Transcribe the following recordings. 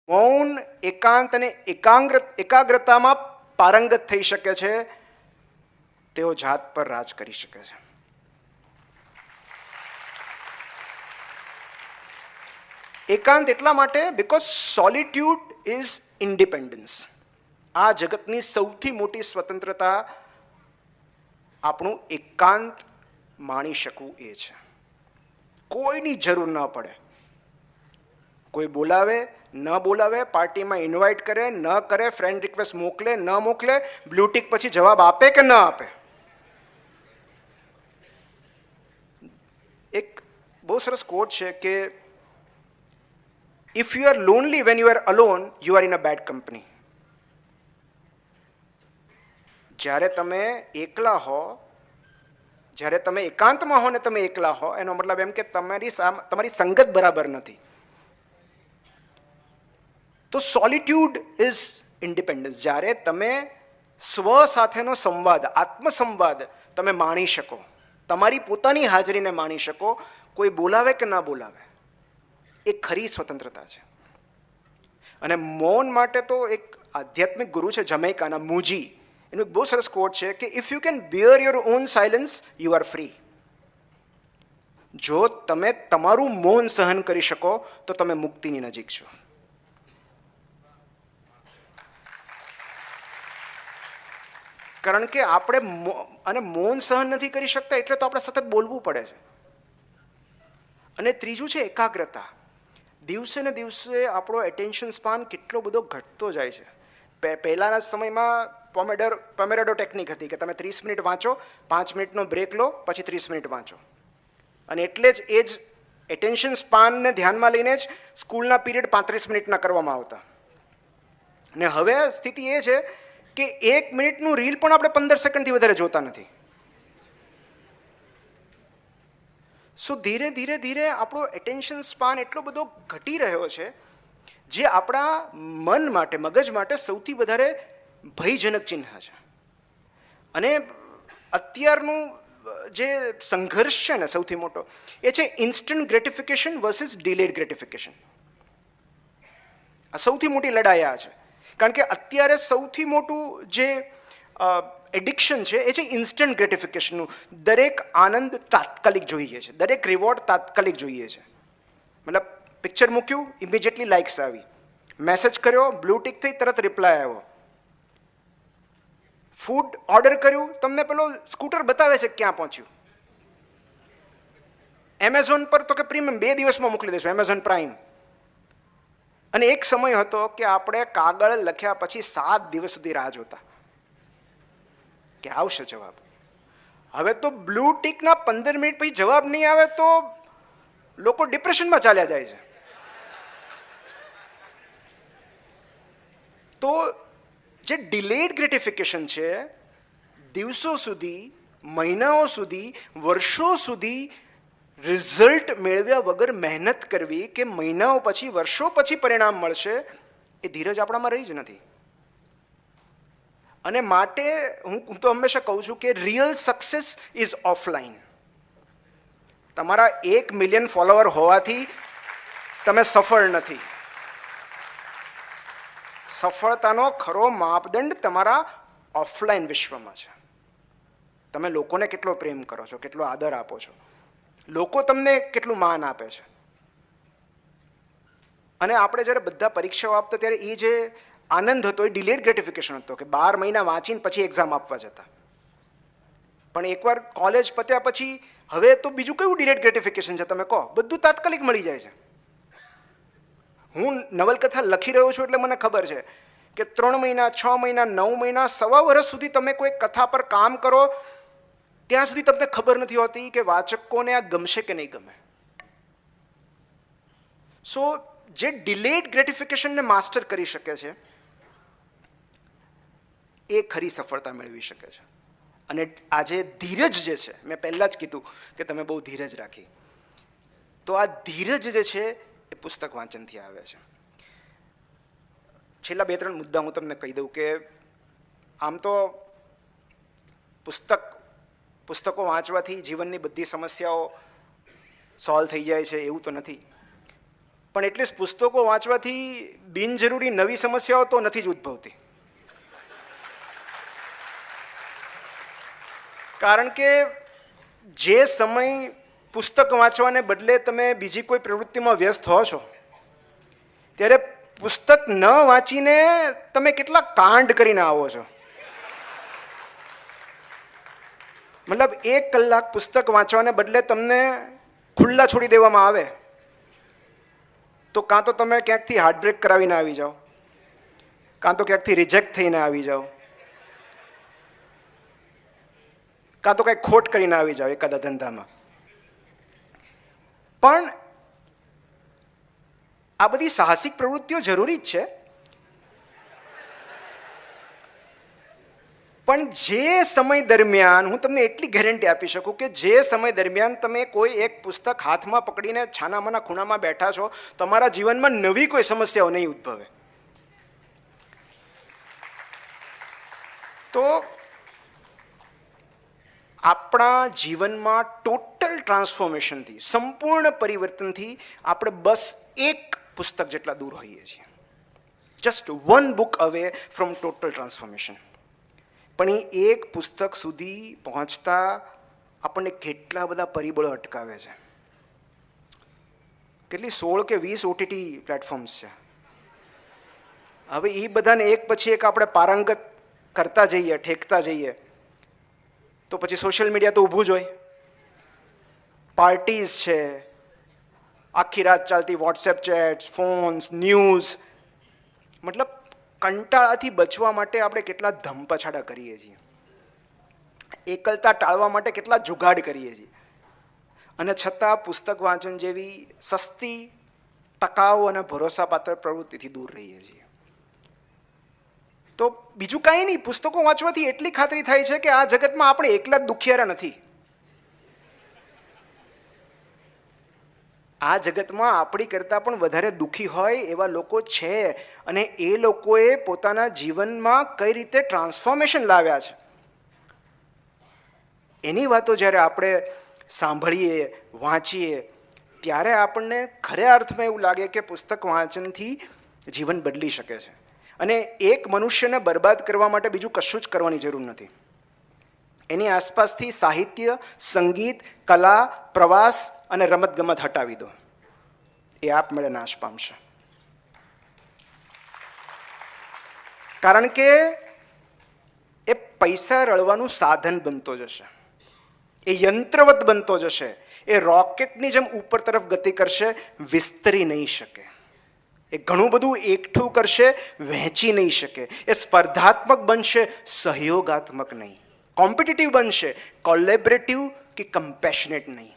મૌન, એકાંત અને એકાગ્રતામાં પારંગત થઈ શકે છે, તેઓ જાત પર રાજ કરી શકે છે. એકાંત એટલા માટે બીકોઝ સોલિટ્યુડ ઇઝ ઇન્ડિપેન્ડન્સ. આ જગતની સૌથી મોટી સ્વતંત્રતા આપણું એકાંત માણી શકવું એ છે. કોઈની જરૂર ન પડે. કોઈ બોલાવે ન બોલાવે, પાર્ટીમાં ઇન્વાઇટ કરે ન કરે, ફ્રેન્ડ રિક્વેસ્ટ મોકલે ન મોકલે, બ્લૂટિક પછી જવાબ આપે કે ન આપે. એક બહુ સરસ કોટ છે કે if you are lonely when you are alone, you are in a bad company. જ્યારે તમે એકલા હો, જ્યારે તમે એકાંતમાં હો ને તમે એકલા હો, એનો મતલબ એમ કે તમારી સંગત બરાબર નથી. તો સોલિટ્યુડ ઇઝ ઇન્ડિપેન્ડન્સ. જ્યારે તમે સ્વ સાથેનો સંવાદ, આત્મસંવાદ તમે માણી શકો, તમારી પોતાની હાજરીને માણી શકો, કોઈ બોલાવે કે ના બોલાવે, એ ખરી સ્વતંત્રતા છે. અને મૌન માટે તો એક આધ્યાત્મિક ગુરુ છે જમૈકાના, મુજી, એનું એક બહુ સરસ કોટ છે કે if you can bear your own silence, you are free. જો તમે તમારું મૌન સહન કરી શકો તો તમે મુક્તિની નજીક છો. કારણ કે આપણે અને મૌન સહન નથી કરી શકતા એટલે તો આપણે સતત બોલવું પડે છે. અને ત્રીજું છે એકાગ્રતા. દિવસે ને દિવસે આપણો એટેન્શન સ્પાન કેટલો બધો ઘટતો જાય છે. પહેલાંના સમયમાં પોમેરોડો ટેકનિક હતી કે તમે 30 મિનિટ વાંચો, 5 મિનિટનો બ્રેક લો, પછી 30 મિનિટ વાંચો. અને એટલે જ એ જ એટેન્શન સ્પાનને ધ્યાનમાં લઈને જ સ્કૂલના પીરિયડ 35 મિનિટના કરવામાં આવતા. અને હવે સ્થિતિ એ છે કે 1 મિનિટનું રીલ પણ આપણે 15 સેકન્ડથી વધારે જોતા નથી. સો ધીરે ધીરે ધીરે આપણો એટેન્શન સ્પાન એટલો બધો ઘટી રહ્યો છે, જે આપણા મન માટે, મગજ માટે સૌથી વધારે ભયજનક ચિહ્ન છે. અને અત્યારનું જે સંઘર્ષ છે ને સૌથી મોટો, એ છે instant gratification versus delayed gratification. આ સૌથી મોટી લડાઈ આ છે. કારણ કે અત્યારે સૌથી મોટું જે એડિક્શન છે એ છે ઇન્સ્ટન્ટ ગ્રેટિફિકેશનનું. દરેક આનંદ તાત્કાલિક જોઈએ છે, દરેક રિવોર્ડ તાત્કાલિક જોઈએ છે. મતલબ પિક્ચર મૂક્યું, ઇમિડિયેટલી લાઇક્સ આવી, મેસેજ કર્યો, બ્લુ ટિક થઈ, તરત રિપ્લાય આવ્યો. ફૂડ ઓર્ડર કર્યું, તમને પેલો સ્કૂટર બતાવે છે ક્યાં પહોંચ્યું. એમેઝોન પર તો કે પ્રીમિયમ 2 દિવસમાં મોકલી દેશું, એમેઝોન પ્રાઇમ. અને એક સમય હતો કે આપણે કાગળ લખ્યા પછી 7 દિવસ સુધી રાહ જોતા કે આવશે જવાબ. હવે તો બ્લુ ટિકના 15 મિનિટ પછી જવાબ નહીં આવે તો લોકો ડિપ્રેશનમાં ચાલ્યા જાય છે. તો જે ડિલેડ ગ્રેટિફિકેશન છે, દિવસો સુધી, મહિનાઓ સુધી, વર્ષો સુધી રિઝલ્ટ મેળવ્યા વગર મહેનત કરવી કે મહિનાઓ પછી, વર્ષો પછી પરિણામ મળશે, એ ધીરજ આપણામાં રહી જ નથી. અને માટે હું તો હંમેશા કહું છું કે રિયલ સક્સેસ ઇઝ ઓફલાઈન. તમારા 1 મિલિયન ફોલોવર હોવાથી તમે સફળ નથી. સફળતાનો ખરો માપદંડ તમારા ઓફલાઈન વિશ્વમાં છે. તમે લોકોને કેટલો પ્રેમ કરો છો, કેટલો આદર આપો છો, લોકો તમને કેટલું માન આપે છે. અને આપણે જ્યારે બધા પરીક્ષાઓ આપતા ત્યારે એ જે આનંદ હતો એ ડિલેડ ગ્રેટિફિકેશન હતો કે 12 મહિના વાંચીને પછી એક્ઝામ આપવા જતા. પણ એકવાર કોલેજ પત્યા પછી હવે તો બીજું કયું ડિલેડ ગ્રેટિફિકેશન છે તમે કહો? બધું તાત્કાલિક મળી જાય છે. હું નવલકથા લખી રહ્યો છું એટલે મને ખબર છે કે 3 મહિના, 6 મહિના, 9 મહિના, 1.25 વર્ષ સુધી તમે કોઈ કથા પર કામ કરો ત્યાં સુધી તમને ખબર નથી હોતી કે વાચકોને આ ગમશે કે નહીં ગમે. સો જે ડિલેડ ગ્રેટિફિકેશનને માસ્ટર કરી શકે છે એ ખરી સફળતા મેળવી શકે છે. અને આજે ધીરજ જે છે, મેં પહેલાં જ કીધું કે તમે બહુ ધીરજ રાખી, તો આ ધીરજ જે છે એ પુસ્તક વાંચનથી આવે છે. છેલ્લા 2-3 મુદ્દા હું તમને કહી દઉં કે આમ તો પુસ્તકો વાંચવાથી જીવનની બધી સમસ્યાઓ સોલ્વ થઈ જાય છે એવું તો નથી. પણ એટલીસ્ટ પુસ્તકો વાંચવાથી બિનજરૂરી નવી સમસ્યાઓ તો નથી જ ઉદ્ભવતી. કારણ કે જે સમય પુસ્તક વાંચવાને બદલે તમે બીજી કોઈ પ્રવૃત્તિમાં વ્યસ્ત હો છો, ત્યારે પુસ્તક ન વાંચીને તમે કેટલા કાંડ કરીને આવો છો. મતલબ 1 કલાક પુસ્તક વાંચવાને બદલે તમને ખુલ્લા છોડી દેવામાં આવે તો કાં તો તમે ક્યાંકથી હાર્ટબ્રેક કરાવીને આવી જાઓ, કાં તો ક્યાંકથી રિજેક્ટ થઈને આવી જાઓ, કાં તો કંઈક ખોટ કરીને આવી જાઓ એકાદા ધંધામાં. પણ આ બધી સાહસિક પ્રવૃત્તિઓ જરૂરી જ છે, પણ જે સમય દરમિયાન હું તમને એટલી ગેરંટી આપી શકું કે જે સમય દરમિયાન તમે કોઈ એક પુસ્તક હાથમાં પકડીને છાનામાના ખૂણામાં બેઠા છો, તમારા જીવનમાં નવી કોઈ સમસ્યાઓ નહીં ઉદ્ભવે. તો આપણા જીવનમાં ટોટલ ટ્રાન્સફોર્મેશનથી, સંપૂર્ણ પરિવર્તનથી આપણે બસ એક પુસ્તક જેટલા દૂર હોઈએ છીએ. Just 1 book away from total transformation. પણ એ એક પુસ્તક સુધી પહોંચતા આપણને કેટલા બધા પરિબળો અટકાવે છે. કેટલી 16 કે 20 OTT પ્લેટફોર્મ્સ છે. હવે એ બધાને એક પછી એક આપણે પારંગત કરતા જઈએ, ઠેકતા જઈએ, તો પછી સોશિયલ મીડિયા તો ઊભું જ હોય. પાર્ટીઝ છે, આખી રાત ચાલતી વોટ્સએપ ચેટ્સ, ફોન્સ, ન્યૂઝ. મતલબ કંટાળાથી બચવા માટે આપણે કેટલા ધમપછાડા કરીએ છીએ, એકલતા ટાળવા માટે કેટલા જુગાડ કરીએ છીએ, અને છતાં પુસ્તક વાંચન જેવી સસ્તી, ટકાઉ અને ભરોસાપાત્ર પ્રવૃત્તિથી દૂર રહીએ છીએ. તો બીજું કાંઈ નહીં, પુસ્તકો વાંચવાથી એટલી ખાતરી થાય છે કે આ જગતમાં આપણે એકલા જ દુખિયારા નથી. આ જગતમાં આપણી કરતાં પણ વધારે દુઃખી હોય એવા લોકો છે, અને એ લોકોએ પોતાના જીવનમાં કઈ રીતે ટ્રાન્સફોર્મેશન લાવ્યા છે એની વાતો જ્યારે આપણે સાંભળીએ, વાંચીએ, ત્યારે આપણને ખરા અર્થમાં એવું લાગે કે પુસ્તક વાંચનથી જીવન બદલી શકે છે. અને એક મનુષ્યને બરબાદ કરવા માટે બીજું કશું જ કરવાની જરૂર નથી. એની આસપાસથી સાહિત્ય, સંગીત, કલા, પ્રવાસ અને રમતગમત હટાવી દો, એ આપમેળે નાશ પામશે. કારણ કે એ પૈસા રળવાનું સાધન બનતો જશે, એ યંત્રવત બનતો જશે, એ રોકેટની જેમ ઉપર તરફ ગતિ કરશે, વિસ્તરી નહીં શકે. એ ઘણું બધું એકઠું કરશે, વહેંચી નહીં શકે. એ સ્પર્ધાત્મક બનશે, સહયોગાત્મક નહીં. કોમ્પિટિટિવ બનશે, કોલેબરેટિવ કે કમ્પેશનેટ નહીં.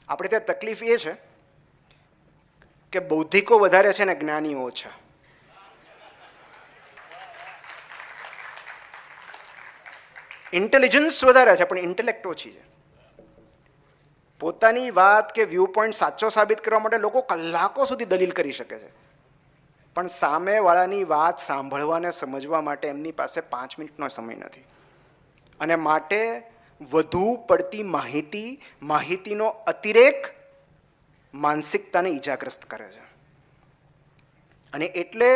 આપણે ત્યાં તકલીફ એ છે કે બૌદ્ધિકો વધારે છે ને જ્ઞાનીઓ ઓછા. ઇન્ટેલિજન્સ વધારે છે પણ ઇન્ટેલેક્ટ ઓછી છે. પોતાની વાત કે વ્યૂ પોઈન્ટ સાચો સાબિત કરવા માટે લોકો કલાકો સુધી દલીલ કરી શકે છે, પણ સામેવાળાની વાત સાંભળવા અને સમજવા માટે એમની પાસે 5 મિનિટનો સમય નથી. અને માટે વધુ પડતી માહિતીનો અતિરેક માનસિકતાને ઈજાગ્રસ્ત કરે છે. અને એટલે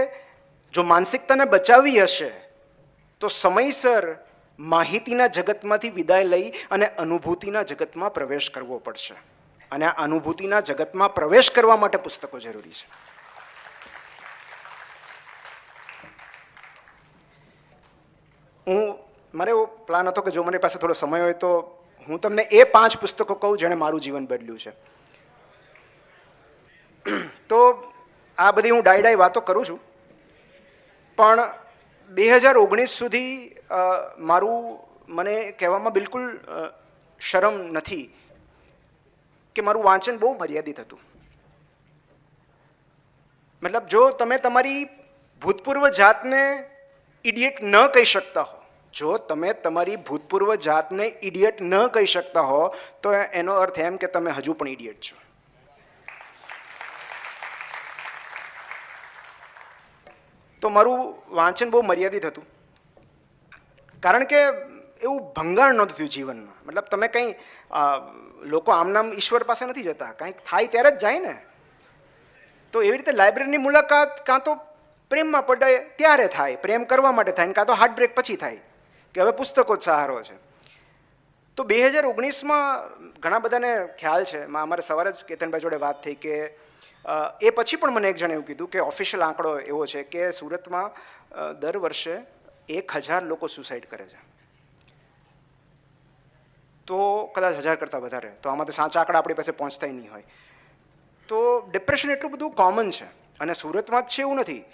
જો માનસિકતાને બચાવવી હશે તો સમયસર માહિતીના જગતમાંથી વિદાય લઈ અને અનુભૂતિના જગતમાં પ્રવેશ કરવો પડશે. અને આ અનુભૂતિના જગતમાં પ્રવેશ કરવા માટે પુસ્તકો જરૂરી છે. મારે એવો પ્લાન હતો કે જો મારી પાસે થોડો સમય હોય તો હું તમને એ 5 પુસ્તકો કહું જેણે મારું જીવન બદલ્યું છે. તો આ બધી હું ડાઈ વાતો કરું છું, પણ 2019 સુધી મને કહેવામાં બિલકુલ શરમ નથી કે મારું વાંચન બહુ મર્યાદિત હતું. મતલબ જો તમે તમારી ભૂતપૂર્વ જાતને ઇડિયટ ન કહી શકતા હો, જો તમે તમારી ભૂતપૂર્વ જાતને ઇડિયટ ન કહી શકતા હો તો એનો અર્થ એમ કે તમે હજુ પણ ઇડિયટ છો. તો મારું વાંચન બહુ મર્યાદિત હતું, કારણ કે એવું ભંગાણ નહોતું થયું જીવનમાં. મતલબ તમે કંઈ લોકો આમ નામ ઈશ્વર પાસે નથી જતા, કંઈક થાય ત્યારે જ જાય ને. તો એવી રીતે લાઇબ્રેરીની મુલાકાત કાં તો પ્રેમમાં પડે ત્યારે થાય, પ્રેમ કરવા માટે થાય, કાં તો હાર્ટબ્રેક પછી થાય કે હવે પુસ્તકો જ સહારો છે. તો 2019માં ઘણા બધાને ખ્યાલ છે, અમારે સવારે જ કેતનભાઈ જોડે વાત થઈ કે એ પછી પણ મને એક જણે એવું કીધું કે ઓફિશિયલ આંકડો એવો છે કે સુરતમાં દર વર્ષે 1000 લોકો સુસાઇડ કરે છે. તો કદાચ 1000 કરતાં વધારે, તો આમાં તો સાચા આંકડા આપણી પાસે પહોંચતા નહીં હોય. તો ડિપ્રેશન એટલું બધું કોમન છે અને સુરતમાં જ છે એવું નથી.